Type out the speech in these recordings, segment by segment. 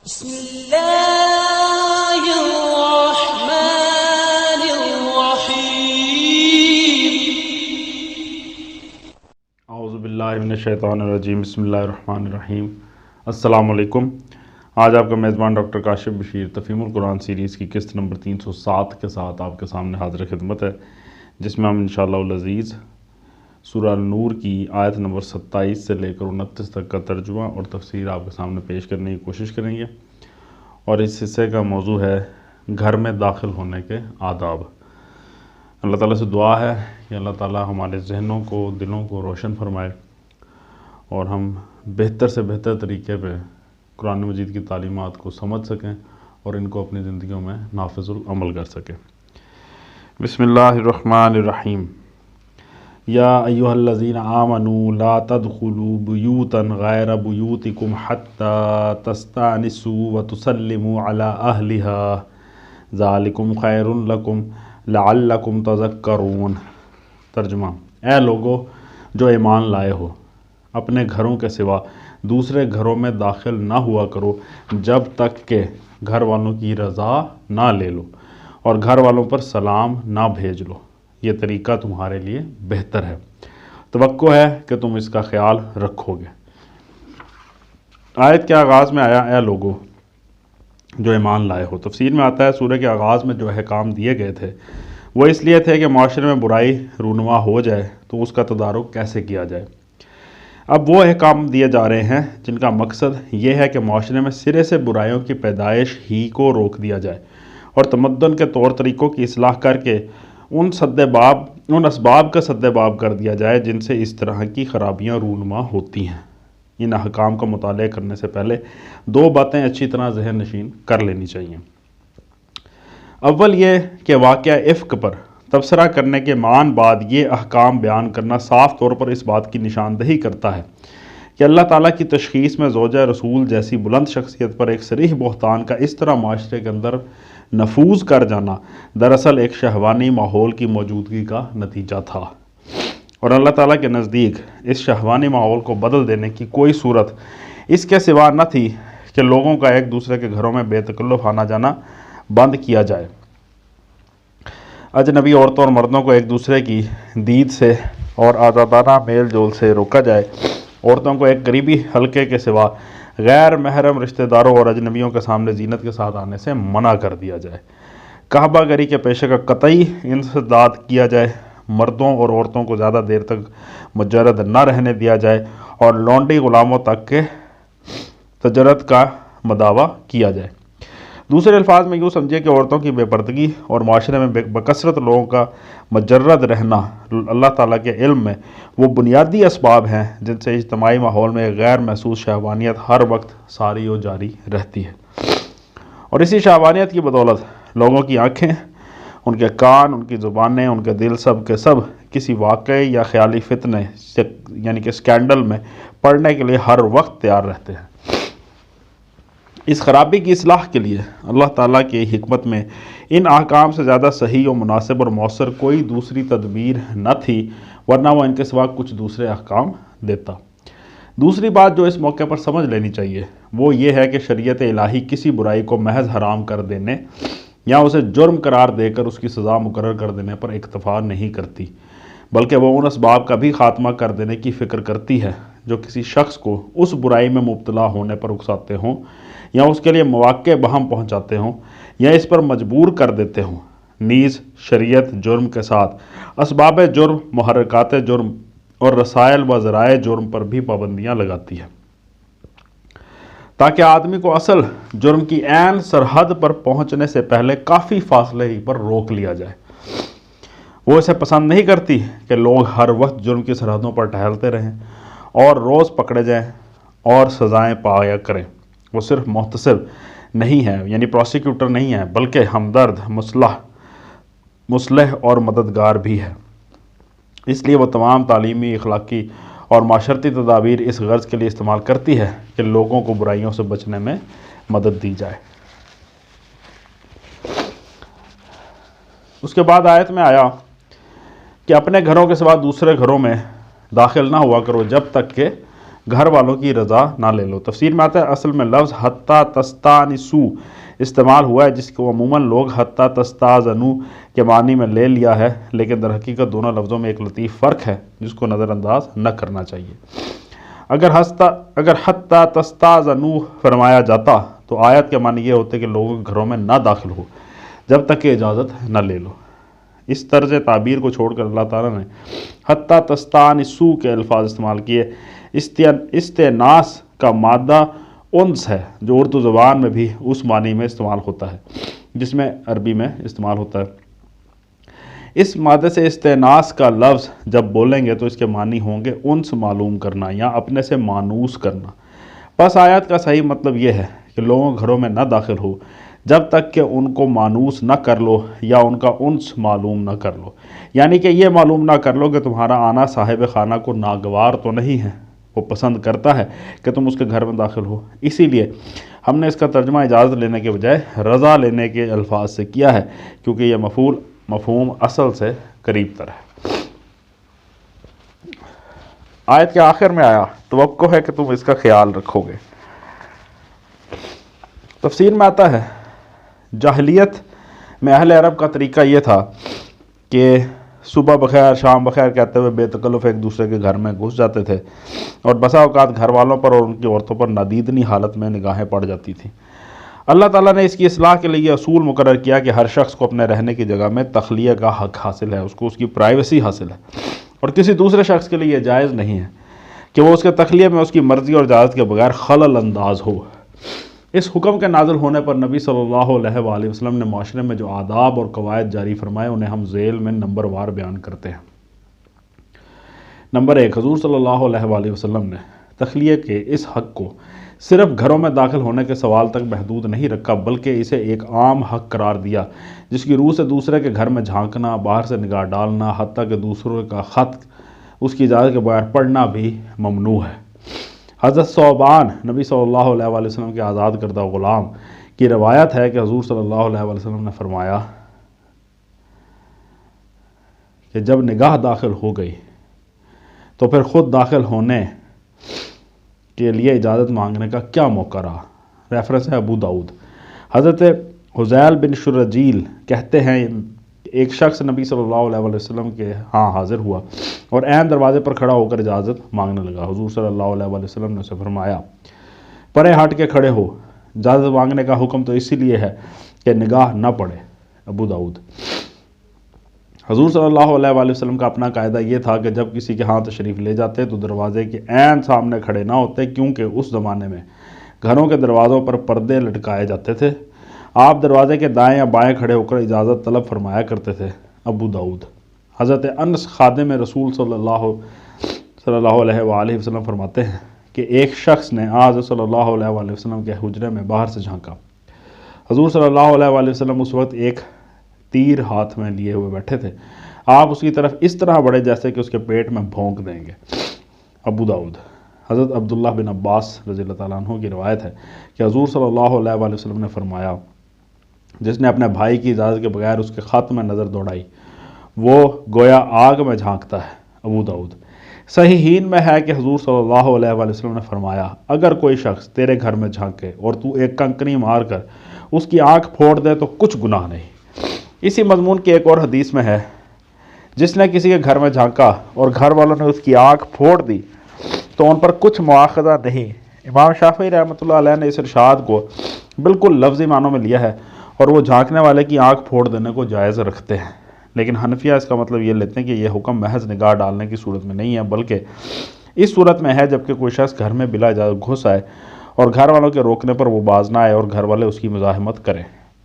بسم اللہ الرحمن الرحیم۔ اعوذ باللہ من الشیطان الرجیم، بسم اللہ الرحمن الرحیم۔ السلام علیکم۔ آج آپ کا میزبان ڈاکٹر کاشف بشیر تفہیم القرآن سیریز کی قسط نمبر 307 کے ساتھ آپ کے سامنے حاضر خدمت ہے، جس میں ہم انشاءاللہ العزیز سورہ النور کی آیت نمبر 27 سے لے کر 29 تک کا ترجمہ اور تفسیر آپ کے سامنے پیش کرنے کی کوشش کریں گے، اور اس حصے کا موضوع ہے گھر میں داخل ہونے کے آداب۔ اللہ تعالیٰ سے دعا ہے کہ اللہ تعالیٰ ہمارے ذہنوں کو، دلوں کو روشن فرمائے اور ہم بہتر سے بہتر طریقے پہ قرآن مجید کی تعلیمات کو سمجھ سکیں اور ان کو اپنی زندگیوں میں نافذ العمل کر سکیں۔ بسم اللہ الرحمن الرحیم۔ یا ایہا الذین آمنوا لا تدخلوا بیوتا غیر بیوتکم حتی تستأنسوا وتسلموا علی اہلہا ذالکم خیر لکم لعلکم تذکرون۔ ترجمہ: اے لوگو جو ایمان لائے ہو، اپنے گھروں کے سوا دوسرے گھروں میں داخل نہ ہوا کرو جب تک کہ گھر والوں کی رضا نہ لے لو اور گھر والوں پر سلام نہ بھیج لو، یہ طریقہ تمہارے لیے بہتر ہے، توقع ہے کہ تم اس کا خیال رکھو گے۔ آیت کے آغاز میں آیا اے لوگو جو ایمان لائے ہو۔ تفسیر میں آتا ہے سورہ کے آغاز میں جو احکام دیے گئے تھے وہ اس لیے تھے کہ معاشرے میں برائی رونما ہو جائے تو اس کا تدارک کیسے کیا جائے۔ اب وہ احکام دیے جا رہے ہیں جن کا مقصد یہ ہے کہ معاشرے میں سرے سے برائیوں کی پیدائش ہی کو روک دیا جائے اور تمدن کے طور طریقوں کی اصلاح کر کے ان اسباب کا سد باب کر دیا جائے جن سے اس طرح کی خرابیاں رونما ہوتی ہیں۔ ان احکام کا مطالعہ کرنے سے پہلے دو باتیں اچھی طرح ذہن نشین کر لینی چاہیے۔ اول یہ کہ واقعہ افک پر تبصرہ کرنے کے معان بعد یہ احکام بیان کرنا صاف طور پر اس بات کی نشاندہی کرتا ہے کہ اللہ تعالیٰ کی تشخیص میں زوجہ رسول جیسی بلند شخصیت پر ایک صریح بہتان کا اس طرح معاشرے کے اندر نفوذ کر جانا دراصل ایک شہوانی ماحول کی موجودگی کا نتیجہ تھا، اور اللہ تعالیٰ کے نزدیک اس شہوانی ماحول کو بدل دینے کی کوئی صورت اس کے سوا نہ تھی کہ لوگوں کا ایک دوسرے کے گھروں میں بے تکلف آنا جانا بند کیا جائے، اجنبی عورتوں اور مردوں کو ایک دوسرے کی دید سے اور آزادانہ میل جول سے روکا جائے، عورتوں کو ایک قریبی حلقے کے سوا غیر محرم رشتہ داروں اور اجنبیوں کے سامنے زینت کے ساتھ آنے سے منع کر دیا جائے، کعبہ گری کے پیشے کا قطعی انسداد کیا جائے، مردوں اور عورتوں کو زیادہ دیر تک مجرد نہ رہنے دیا جائے اور لونڈی غلاموں تک کے تجارت کا مداوع کیا جائے۔ دوسرے الفاظ میں یوں سمجھے کہ عورتوں کی بے پردگی اور معاشرے میں بکثرت لوگوں کا مجرد رہنا اللہ تعالیٰ کے علم میں وہ بنیادی اسباب ہیں جن سے اجتماعی ماحول میں غیر محسوس شہوانیت ہر وقت ساری و جاری رہتی ہے، اور اسی شہوانیت کی بدولت لوگوں کی آنکھیں، ان کے کان، ان کی زبانیں، ان کے دل سب کے سب کسی واقعی یا خیالی فتنے یعنی کہ اسکینڈل میں پڑنے کے لیے ہر وقت تیار رہتے ہیں۔ اس خرابی کی اصلاح کے لیے اللہ تعالیٰ کی حکمت میں ان احکام سے زیادہ صحیح و مناسب اور مؤثر کوئی دوسری تدبیر نہ تھی، ورنہ وہ ان کے سوا کچھ دوسرے احکام دیتا۔ دوسری بات جو اس موقع پر سمجھ لینی چاہیے وہ یہ ہے کہ شریعت الہی کسی برائی کو محض حرام کر دینے یا اسے جرم قرار دے کر اس کی سزا مقرر کر دینے پر اکتفا نہیں کرتی، بلکہ وہ ان اسباب کا بھی خاتمہ کر دینے کی فکر کرتی ہے جو کسی شخص کو اس برائی میں مبتلا ہونے پر اکساتے ہوں یا اس کے لیے مواقع بہم پہنچاتے ہوں یا اس پر مجبور کر دیتے ہوں۔ نیز شریعت جرم کے ساتھ اسباب جرم، محرکات جرم اور رسائل و ذرائع جرم پر بھی پابندیاں لگاتی ہے تاکہ آدمی کو اصل جرم کی عین سرحد پر پہنچنے سے پہلے کافی فاصلے ہی پر روک لیا جائے۔ وہ اسے پسند نہیں کرتی کہ لوگ ہر وقت جرم کی سرحدوں پر ٹہلتے رہیں اور روز پکڑے جائیں اور سزائیں پایا کریں۔ وہ صرف محتسب نہیں ہے یعنی پروسیکیوٹر نہیں ہے، بلکہ ہمدرد، مصلح اور مددگار بھی ہے۔ اس لیے وہ تمام تعلیمی، اخلاقی اور معاشرتی تدابیر اس غرض کے لیے استعمال کرتی ہے کہ لوگوں کو برائیوں سے بچنے میں مدد دی جائے۔ اس کے بعد آیت میں آیا کہ اپنے گھروں کے سوا دوسرے گھروں میں داخل نہ ہوا کرو جب تک کہ گھر والوں کی رضا نہ لے لو۔ تفسیر میں آتا ہے اصل میں لفظ حتی تستانسو استعمال ہوا ہے، جس کو عموماً لوگ حتی تستاذنو کے معنی میں لے لیا ہے، لیکن در حقیقت دونوں لفظوں میں ایک لطیف فرق ہے جس کو نظر انداز نہ کرنا چاہیے۔ اگر حتی تستاذنو فرمایا جاتا تو آیت کے معنی یہ ہوتے کہ لوگوں کے گھروں میں نہ داخل ہو جب تک کہ اجازت نہ لے لو۔ اس طرز تعبیر کو چھوڑ کر اللہ تعالیٰ نے حتی تستانسو کے الفاظ استعمال کیے۔ استئناس کا مادہ انس ہے جو اردو زبان میں بھی اس معنی میں استعمال ہوتا ہے جس میں عربی میں استعمال ہوتا ہے۔ اس مادے سے استئناس کا لفظ جب بولیں گے تو اس کے معنی ہوں گے انس معلوم کرنا یا اپنے سے مانوس کرنا۔ پس آیات کا صحیح مطلب یہ ہے کہ لوگوں گھروں میں نہ داخل ہو جب تک کہ ان کو مانوس نہ کر لو یا ان کا انس معلوم نہ کر لو، یعنی کہ یہ معلوم نہ کر لو کہ تمہارا آنا صاحب خانہ کو ناگوار تو نہیں ہے، وہ پسند کرتا ہے کہ تم اس کے گھر میں داخل ہو۔ اسی لیے ہم نے اس کا ترجمہ اجازت لینے کے بجائے رضا لینے کے الفاظ سے کیا ہے، کیونکہ یہ مفہوم اصل سے قریب تر ہے۔ آیت کے آخر میں آیا توقع ہے کہ تم اس کا خیال رکھو گے۔ تفسیر میں آتا ہے جاہلیت میں اہل عرب کا طریقہ یہ تھا کہ صبح بخیر شام بخیر کہتے ہوئے بے تکلف ایک دوسرے کے گھر میں گھس جاتے تھے، اور بسا اوقات گھر والوں پر اور ان کی عورتوں پر نادیدنی حالت میں نگاہیں پڑ جاتی تھیں۔ اللہ تعالیٰ نے اس کی اصلاح کے لیے یہ اصول مقرر کیا کہ ہر شخص کو اپنے رہنے کی جگہ میں تخلیہ کا حق حاصل ہے، اس کو اس کی پرائیویسی حاصل ہے، اور کسی دوسرے شخص کے لیے یہ جائز نہیں ہے کہ وہ اس کے تخلیہ میں اس کی مرضی اور اجازت کے بغیر خلل انداز ہو۔ اس حکم کے نازل ہونے پر نبی صلی اللہ علیہ وآلہ وسلم نے معاشرے میں جو آداب اور قواعد جاری فرمائے انہیں ہم ذیل میں نمبر وار بیان کرتے ہیں۔ نمبر 1، حضور صلی اللہ علیہ وآلہ وسلم نے تخلیہ کے اس حق کو صرف گھروں میں داخل ہونے کے سوال تک محدود نہیں رکھا، بلکہ اسے ایک عام حق قرار دیا جس کی روح سے دوسرے کے گھر میں جھانکنا، باہر سے نگاہ ڈالنا، حتیٰ کہ دوسروں کا خط اس کی اجازت کے بغیر پڑھنا بھی ممنوع ہے۔ حضرت ثوبان نبی صلی اللہ علیہ وآلہ وسلم کے آزاد کردہ غلام کی روایت ہے کہ حضور صلی اللہ علیہ وآلہ وسلم نے فرمایا کہ جب نگاہ داخل ہو گئی تو پھر خود داخل ہونے کے لیے اجازت مانگنے کا کیا موقع رہا۔ ریفرنس ہے ابو داؤد۔ حضرت حذیل بن شرجیل کہتے ہیں ایک شخص نبی صلی اللہ علیہ وآلہ وسلم کے ہاں حاضر ہوا اور عین دروازے پر کھڑا ہو کر اجازت مانگنے لگا۔ حضور صلی اللہ علیہ وآلہ وسلم نے اسے فرمایا پرے ہٹ کے کھڑے ہو، اجازت مانگنے کا حکم تو اسی لیے ہے کہ نگاہ نہ پڑے۔ ابو داؤد۔ حضور صلی اللہ علیہ وآلہ وسلم کا اپنا قاعدہ یہ تھا کہ جب کسی کے ہاں تشریف لے جاتے تو دروازے کے عین سامنے کھڑے نہ ہوتے، کیونکہ اس زمانے میں گھروں کے دروازوں پر پردے لٹکائے جاتے تھے۔ آپ دروازے کے دائیں یا بائیں کھڑے ہو کر اجازت طلب فرمایا کرتے تھے۔ ابو داؤد۔ حضرت انس خادم رسول صلی اللہ علیہ وآلہ وسلم فرماتے ہیں کہ ایک شخص نے آج صلی اللہ علیہ وآلہ وسلم کے حجرے میں باہر سے جھانکا۔ حضور صلی اللہ علیہ وآلہ وسلم اس وقت ایک تیر ہاتھ میں لیے ہوئے بیٹھے تھے۔ آپ اس کی طرف اس طرح بڑھے جیسے کہ اس کے پیٹ میں بھونک دیں گے۔ ابو داؤد۔ حضرت عبداللہ بن عباس رضی اللہ تعالیٰ عنہ کی روایت ہے کہ حضور صلی اللہ علیہ وآلہ وسلم نے فرمایا جس نے اپنے بھائی کی اجازت کے بغیر اس کے خط میں نظر دوڑائی وہ گویا آگ میں جھانکتا ہے۔ ابو داؤد۔ صحیحین میں ہے کہ حضور صلی اللہ علیہ وآلہ وسلم نے فرمایا اگر کوئی شخص تیرے گھر میں جھانکے اور تو ایک کنکری مار کر اس کی آنکھ پھوڑ دے تو کچھ گناہ نہیں۔ اسی مضمون کی ایک اور حدیث میں ہے جس نے کسی کے گھر میں جھانکا اور گھر والوں نے اس کی آنکھ پھوڑ دی تو ان پر کچھ مواخذہ نہیں۔ امام شافعی رحمۃ اللہ علیہ نے اس ارشاد کو بالکل لفظی معنوں میں لیا ہے اور وہ جھانکنے والے کی آنکھ پھوڑ دینے کو جائز رکھتے ہیں، لیکن حنفیہ اس کا مطلب یہ لیتے ہیں کہ یہ حکم محض نگاہ ڈالنے کی صورت میں نہیں ہے، بلکہ اس صورت میں ہے جبکہ کوئی شخص گھر میں بلا اجازت گھس آئے اور گھر والوں کے روکنے پر وہ باز نہ آئے اور گھر والے اس کی مزاحمت کریں۔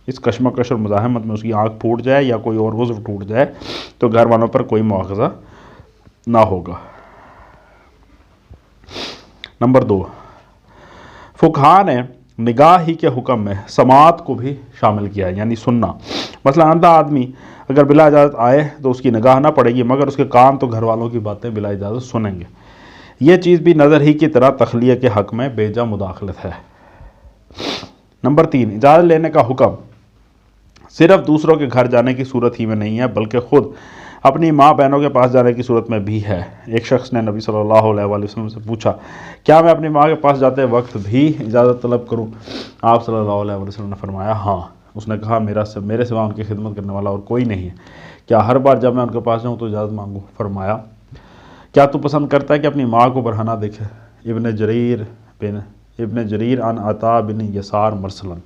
اس کشمکش اور مزاحمت میں اس کی آنکھ پھوٹ جائے یا کوئی اور عضو ٹوٹ جائے تو گھر والوں پر کوئی مواخذہ نہ ہوگا۔ نمبر 2، فقہا نے نگاہ ہی کے حکم میں سماعت کو بھی شامل کیا ہے، یعنی سننا۔ مثلا اندھا آدمی اگر بلا اجازت آئے تو اس کی نگاہ نہ پڑے گی، مگر اس کے کان تو گھر والوں کی باتیں بلا اجازت سنیں گے۔ یہ چیز بھی نظر ہی کی طرح تخلیہ کے حق میں بے جا مداخلت ہے۔ نمبر 3، اجازت لینے کا حکم صرف دوسروں کے گھر جانے کی صورت ہی میں نہیں ہے، بلکہ خود اپنی ماں بہنوں کے پاس جانے کی صورت میں بھی ہے۔ ایک شخص نے نبی صلی اللہ علیہ وآلہ وسلم سے پوچھا، کیا میں اپنی ماں کے پاس جاتے وقت بھی اجازت طلب کروں؟ آپ صلی اللہ علیہ وآلہ وسلم نے فرمایا ہاں۔ اس نے کہا میرے سوا ان کی خدمت کرنے والا اور کوئی نہیں ہے، کیا ہر بار جب میں ان کے پاس جاؤں تو اجازت مانگوں؟ فرمایا کیا تو پسند کرتا ہے کہ اپنی ماں کو برہنہ دیکھے؟ ابن جریر عن عطا بن یسار مرسلن۔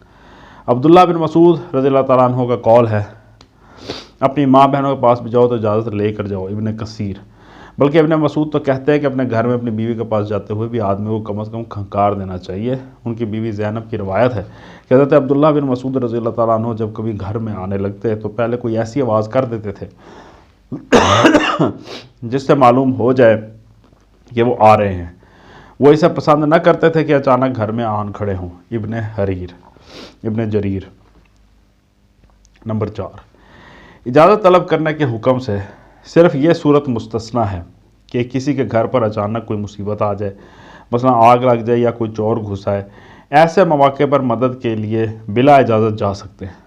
عبداللہ بن مسعود رضی اللہ تعالیٰ عنہ کا قول ہے، اپنی ماں بہنوں کے پاس بھی جاؤ تو اجازت لے کر جاؤ۔ ابن کثیر۔ بلکہ ابن مسعود تو کہتے ہیں کہ اپنے گھر میں اپنی بیوی کے پاس جاتے ہوئے بھی آدمی کو کم از کم کھنکار دینا چاہیے۔ ان کی بیوی زینب کی روایت ہے کہ حضرت عبداللہ بن مسعود رضی اللہ تعالیٰ عنہ جب کبھی گھر میں آنے لگتے تو پہلے کوئی ایسی آواز کر دیتے تھے جس سے معلوم ہو جائے کہ وہ آ رہے ہیں۔ وہ اسے پسند نہ کرتے تھے کہ اچانک گھر میں آن کھڑے ہوں۔ ابن جریر۔ نمبر 4، اجازت طلب کرنے کے حکم سے صرف یہ صورت مستثنیٰ ہے کہ کسی کے گھر پر اچانک کوئی مصیبت آ جائے، مثلا آگ لگ جائے یا کوئی چور گھس آئے، ایسے مواقع پر مدد کے لیے بلا اجازت جا سکتے ہیں۔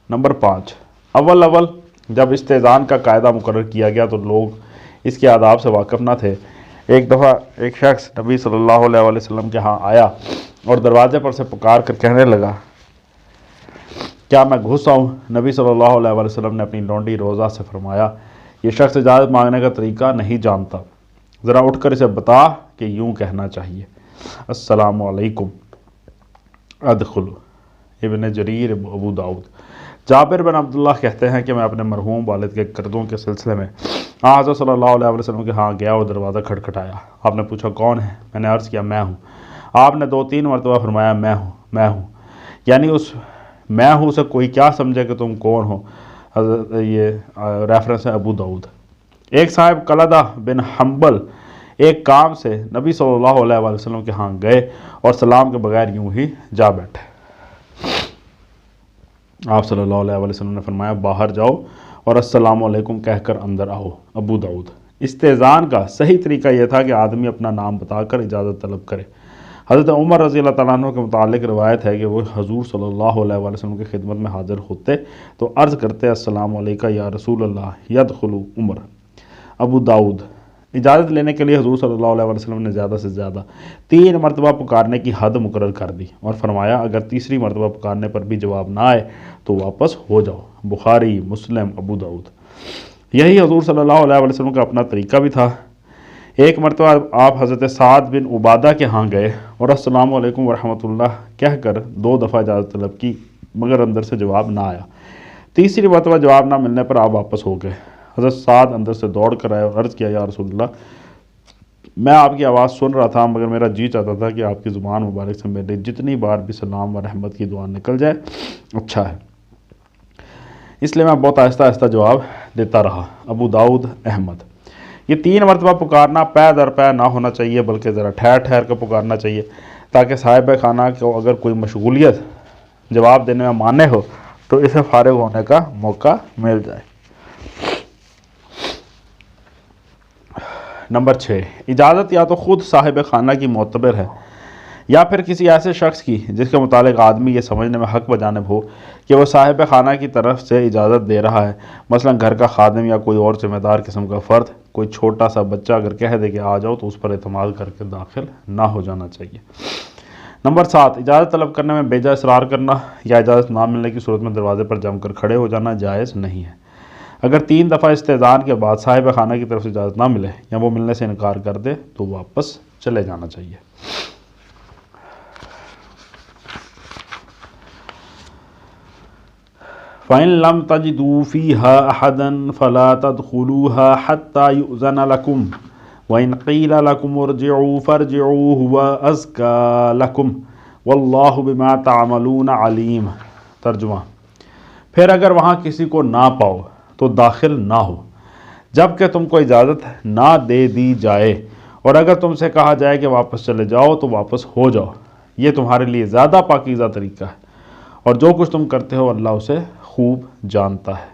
نمبر 5، اول جب استئذان کا قاعدہ مقرر کیا گیا تو لوگ اس کے آداب سے واقف نہ تھے۔ ایک دفعہ ایک شخص نبی صلی اللہ علیہ وآلہ وسلم کے ہاں آیا اور دروازے پر سے پکار کر کہنے لگا، کیا میں گھس آؤں؟ نبی صلی اللہ علیہ وآلہ وسلم نے اپنی لونڈی روزہ سے فرمایا، یہ شخص اجازت مانگنے کا طریقہ نہیں جانتا، ذرا اٹھ کر اسے بتا کہ یوں کہنا چاہیے، السلام علیکم ادخلو۔ ابن جریر ابو داؤد۔ جابر بن عبداللہ کہتے ہیں کہ میں اپنے مرحوم والد کے قرضوں کے سلسلے میں حضرت صلی اللہ علیہ وسلم کے ہاں گیا اور دروازہ کھٹکھٹایا۔ آپ نے پوچھا کون ہے؟ میں نے عرض کیا میں ہوں۔ آپ نے 2-3 مرتبہ فرمایا میں ہوں، یعنی اس میں ہوں سے کوئی کیا سمجھے کہ تم کون ہو؟ یہ ریفرنس ہے ابو داؤد۔ ایک صاحب قلدہ بن حنبل ایک کام سے نبی صلی اللہ علیہ وآلہ وسلم کے ہاں گئے اور سلام کے بغیر یوں ہی جا بیٹھے۔ آپ صلی اللہ علیہ وآلہ وسلم نے فرمایا باہر جاؤ اور السلام علیکم کہہ کر اندر آؤ۔ ابو داؤد۔ استئذان کا صحیح طریقہ یہ تھا کہ آدمی اپنا نام بتا کر اجازت طلب کرے۔ حضرت عمر رضی اللہ تعالیٰ عنہ کے متعلق روایت ہے کہ وہ حضور صلی اللہ علیہ وآلہ وسلم کی خدمت میں حاضر ہوتے تو عرض کرتے السلام علیکم یا رسول اللہ یدخل عمر۔ ابو داؤد۔ اجازت لینے کے لیے حضور صلی اللہ علیہ وآلہ وسلم نے زیادہ سے زیادہ 3 مرتبہ پکارنے کی حد مقرر کر دی اور فرمایا اگر تیسری مرتبہ پکارنے پر بھی جواب نہ آئے تو واپس ہو جاؤ۔ بخاری، مسلم، ابو داؤد۔ یہی حضور صلی اللہ علیہ وآلہ وسلم کا اپنا طریقہ بھی تھا۔ ایک مرتبہ آپ حضرت سعد بن عبادہ کے ہاں گئے اور السلام علیکم ورحمۃ اللہ کہہ کر 2 دفعہ اجازت طلب کی مگر اندر سے جواب نہ آیا۔ تیسری مرتبہ جواب نہ ملنے پر آپ واپس ہو گئے۔ حضرت سعد اندر سے دوڑ کر آئے اور عرض کیا یا رسول اللہ میں آپ کی آواز سن رہا تھا مگر میرا جی چاہتا تھا کہ آپ کی زبان مبارک سے میرے جتنی بار بھی سلام و رحمت کی دعا نکل جائے اچھا ہے، اس لیے میں بہت آہستہ آہستہ جواب دیتا رہا۔ ابو داؤد، احمد۔ یہ 3 مرتبہ پکارنا پے در پے نہ ہونا چاہیے بلکہ ذرا ٹھہر ٹھہر کر پکارنا چاہیے تاکہ صاحب خانہ کو اگر کوئی مشغولیت جواب دینے میں مانے ہو تو اسے فارغ ہونے کا موقع مل جائے۔ نمبر 6، اجازت یا تو خود صاحب خانہ کی معتبر ہے یا پھر کسی ایسے شخص کی جس کے متعلق آدمی یہ سمجھنے میں حق بجانب ہو کہ وہ صاحب خانہ کی طرف سے اجازت دے رہا ہے، مثلا گھر کا خادم یا کوئی اور ذمہ دار قسم کا فرد۔ کوئی چھوٹا سا بچہ اگر کہہ دے کہ آ جاؤ تو اس پر اعتماد کر کے داخل نہ ہو جانا چاہیے۔ نمبر 7، اجازت طلب کرنے میں بیجا اصرار کرنا یا اجازت نہ ملنے کی صورت میں دروازے پر جم کر کھڑے ہو جانا جائز نہیں ہے۔ اگر 3 دفعہ استئذان کے بعد صاحب خانہ کی طرف سے اجازت نہ ملے یا وہ ملنے سے انکار کر دے تو واپس چلے جانا چاہیے۔ فَإِن لَمْ تَجِدُوا فِيهَا أَحَدًا فَلَا تَدْخُلُوهَا حَتَّى يُؤْذَنَ لَكُمْ وَإِنْ قِيلَ لَكُمُ ارْجِعُوا فَارْجِعُوا هُوَ أَزْكَىٰ لَكُمْ وَاللَّهُ بِمَا تَعْمَلُونَ عَلِيمٌ۔ ترجمہ، پھر اگر وہاں کسی کو نہ پاؤ تو داخل نہ ہو جب کہ تم کو اجازت نہ دے دی جائے، اور اگر تم سے کہا جائے کہ واپس چلے جاؤ تو واپس ہو جاؤ، یہ تمہارے لیے زیادہ پاکیزہ طریقہ ہے اور جو کچھ تم کرتے ہو اللہ اسے خوب جانتا ہے۔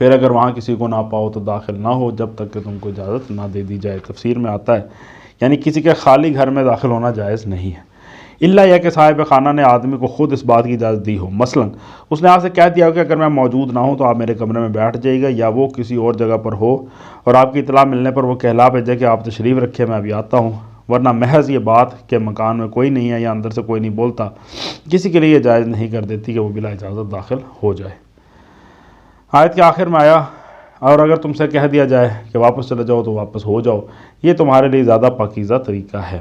پھر اگر وہاں کسی کو نہ پاؤ تو داخل نہ ہو جب تک کہ تم کو اجازت نہ دے دی جائے۔ تفسیر میں آتا ہے یعنی کسی کے خالی گھر میں داخل ہونا جائز نہیں ہے۔ اللہ یہ کہ صاحب خانہ نے آدمی کو خود اس بات کی اجازت دی ہو، مثلا اس نے آپ سے کہہ دیا ہو کہ اگر میں موجود نہ ہوں تو آپ میرے کمرے میں بیٹھ جائیے گا، یا وہ کسی اور جگہ پر ہو اور آپ کی اطلاع ملنے پر وہ کہلا بھیجے کہ آپ تشریف رکھے میں ابھی آتا ہوں، ورنہ محض یہ بات کہ مکان میں کوئی نہیں ہے یا اندر سے کوئی نہیں بولتا کسی کے لیے یہ جائز نہیں کر دیتی کہ وہ بلا اجازت داخل ہو جائے۔ آیت کے آخر میں آیا اور اگر تم سے کہہ دیا جائے کہ واپس چلے جاؤ تو واپس ہو جاؤ، یہ تمہارے لیے زیادہ پاکیزہ طریقہ ہے۔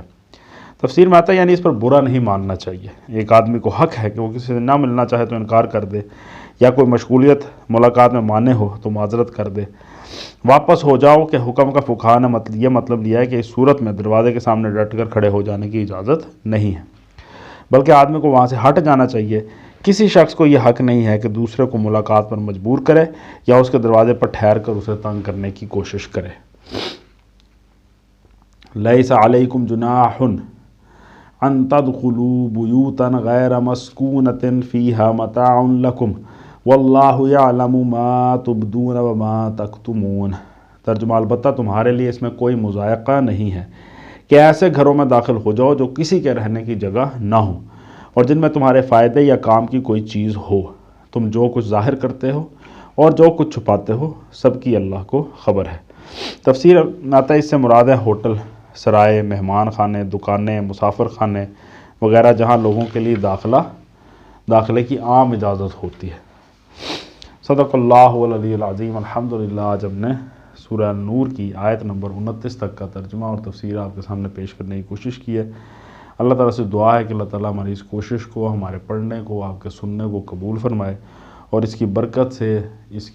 تفسیر میں آتا ہے یعنی اس پر برا نہیں ماننا چاہیے۔ ایک آدمی کو حق ہے کہ وہ کسی سے نہ ملنا چاہے تو انکار کر دے، یا کوئی مشغولیت ملاقات میں مانع ہو تو معذرت کر دے۔ واپس ہو جاؤ کہ حکم کا فقہاء نے یہ مطلب لیا ہے کہ اس صورت میں دروازے کے سامنے ڈٹ کر کھڑے ہو جانے کی اجازت نہیں ہے، بلکہ آدمی کو وہاں سے ہٹ جانا چاہیے۔ کسی شخص کو یہ حق نہیں ہے کہ دوسرے کو ملاقات پر مجبور کرے یا اس کے دروازے پر ٹھہر کر اسے تنگ کرنے کی کوشش کرے۔ لیس علیکم جناح ان تدخلوا بیوتا غیر مسکونۃ فیہا متاع لکم واللہ یعلم ما تبدون وما تکتمون۔ ترجمہ البتہ تمہارے لیے اس میں کوئی مضائقہ نہیں ہے کہ ایسے گھروں میں داخل ہو جاؤ جو کسی کے رہنے کی جگہ نہ ہوں اور جن میں تمہارے فائدے یا کام کی کوئی چیز ہو، تم جو کچھ ظاہر کرتے ہو اور جو کچھ چھپاتے ہو سب کی اللہ کو خبر ہے۔ تفسیر آتا ہے اس سے مراد ہے ہوٹل، سرائے، مہمان خانے، دکانیں، مسافر خانے وغیرہ جہاں لوگوں کے لیے داخلے کی عام اجازت ہوتی ہے۔ صدق اللہ العلی العظیم۔ الحمدللہ آج ہم نے سورہ نور کی آیت نمبر 29 تک کا ترجمہ اور تفسیر آپ کے سامنے پیش کرنے کی کوشش کی ہے۔ اللہ تعالیٰ سے دعا ہے کہ اللہ تعالیٰ ہماری اس کوشش کو، ہمارے پڑھنے کو، آپ کے سننے کو قبول فرمائے اور اس کی برکت سے، اس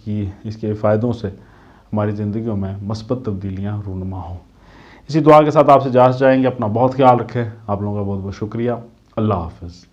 کے فائدوں سے ہماری زندگیوں میں مثبت تبدیلیاں رونما ہوں۔ اسی دعا کے ساتھ آپ سے اجازت چاہیں گے۔ اپنا بہت خیال رکھیں۔ آپ لوگوں کا بہت بہت شکریہ۔ اللہ حافظ۔